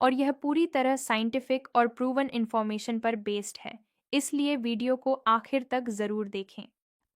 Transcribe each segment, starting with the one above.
और यह पूरी तरह साइंटिफिक और प्रूवन इंफॉर्मेशन पर बेस्ड है, इसलिए वीडियो को आखिर तक ज़रूर देखें।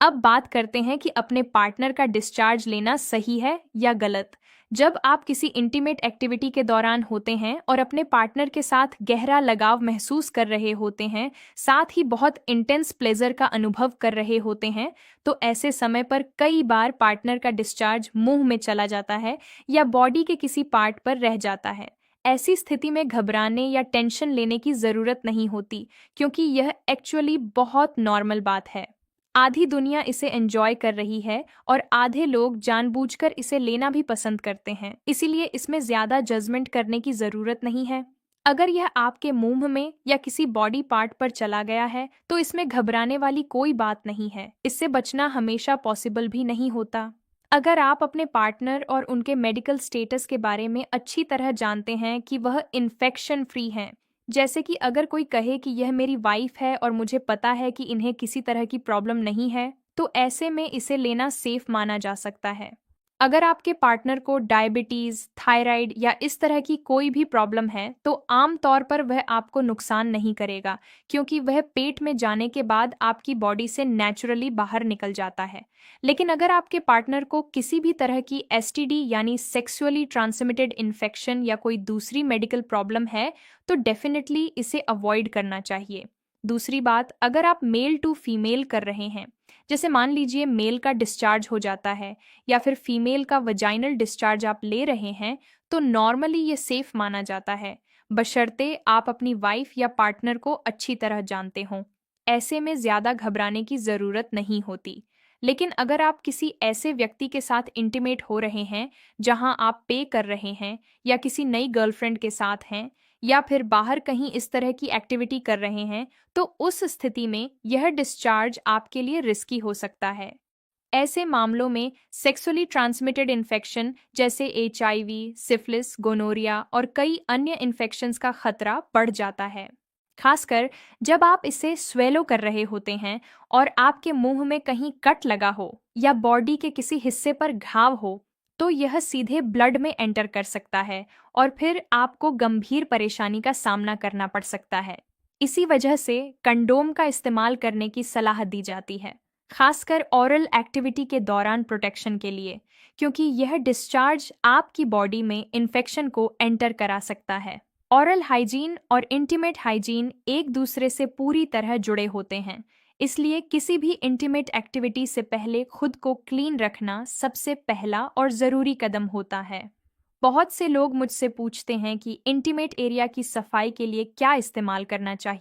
अब बात करते हैं कि अपने पार्टनर का डिस्चार्ज लेना सही है या गलत। जब आप किसी इंटीमेट एक्टिविटी के दौरान होते हैं और अपने पार्टनर के साथ गहरा लगाव महसूस कर रहे होते हैं, साथ ही बहुत इंटेंस प्लेजर का अनुभव कर रहे होते हैं, तो ऐसे समय पर कई बार पार्टनर का डिस्चार्ज मुंह में चला जाता है या बॉडी के किसी पार्ट पर रह जाता है। ऐसी स्थिति में घबराने या टेंशन लेने की ज़रूरत नहीं होती, क्योंकि यह एक्चुअली बहुत नॉर्मल बात है। आधी दुनिया इसे एंजॉय कर रही है और आधे लोग जानबूझकर इसे लेना भी पसंद करते हैं, इसीलिए इसमें ज्यादा जजमेंट करने की जरूरत नहीं है। अगर यह आपके मुंह में या किसी बॉडी पार्ट पर चला गया है तो इसमें घबराने वाली कोई बात नहीं है। इससे बचना हमेशा पॉसिबल भी नहीं होता। अगर आप अपने पार्टनर और उनके मेडिकल स्टेटस के बारे में अच्छी तरह जानते हैं कि वह इन्फेक्शन फ्री हैं, जैसे कि अगर कोई कहे कि यह मेरी वाइफ है और मुझे पता है कि इन्हें किसी तरह की प्रॉब्लम नहीं है, तो ऐसे में इसे लेना सेफ माना जा सकता है। अगर आपके पार्टनर को डायबिटीज, थायराइड या इस तरह की कोई भी प्रॉब्लम है, तो आम तौर पर वह आपको नुकसान नहीं करेगा, क्योंकि वह पेट में जाने के बाद आपकी बॉडी से नेचुरली बाहर निकल जाता है। लेकिन अगर आपके पार्टनर को किसी भी तरह की एसटीडी यानी सेक्सुअली ट्रांसमिटेड इन्फेक्शन या कोई दूसरी मेडिकल प्रॉब्लम है, तो डेफिनेटली इसे अवॉइड करना चाहिए। दूसरी बात, अगर आप मेल टू फीमेल कर रहे हैं, जैसे मान लीजिए मेल का डिस्चार्ज हो जाता है या फिर फीमेल का वजाइनल डिस्चार्ज आप ले रहे हैं, तो नॉर्मली ये सेफ माना जाता है, बशर्ते आप अपनी वाइफ या पार्टनर को अच्छी तरह जानते हों। ऐसे में ज़्यादा घबराने की ज़रूरत नहीं होती। लेकिन अगर आप किसी ऐसे व्यक्ति के साथ इंटीमेट हो रहे हैं जहां आप पे कर रहे हैं, या किसी नई गर्लफ्रेंड के साथ हैं, या फिर बाहर कहीं इस तरह की एक्टिविटी कर रहे हैं, तो उस स्थिति में यह डिस्चार्ज आपके लिए रिस्की हो सकता है। ऐसे मामलों में सेक्सुअली ट्रांसमिटेड इन्फेक्शन जैसे एचआईवी, सिफिलिस, गोनोरिया और कई अन्य इन्फेक्शंस का खतरा बढ़ जाता है। खासकर जब आप इसे स्वेलो कर रहे होते हैं और आपके मुंह में कहीं कट लगा हो या बॉडी के किसी हिस्से पर घाव हो, तो यह सीधे ब्लड में एंटर कर सकता है और फिर आपको गंभीर परेशानी का सामना करना पड़ सकता है। इसी वजह से कंडोम का इस्तेमाल करने की सलाह दी जाती है, खासकर ओरल एक्टिविटी के दौरान प्रोटेक्शन के लिए, क्योंकि यह डिस्चार्ज आपकी बॉडी में इन्फेक्शन को एंटर करा सकता है। ओरल हाइजीन और इंटीमेट हाइजीन एक दूसरे से पूरी तरह जुड़े होते हैं, इसलिए किसी भी इंटीमेट एक्टिविटी से पहले खुद को क्लीन रखना सबसे पहला और ज़रूरी कदम होता है। बहुत से लोग मुझसे पूछते हैं कि इंटीमेट एरिया की सफाई के लिए क्या इस्तेमाल करना चाहिए।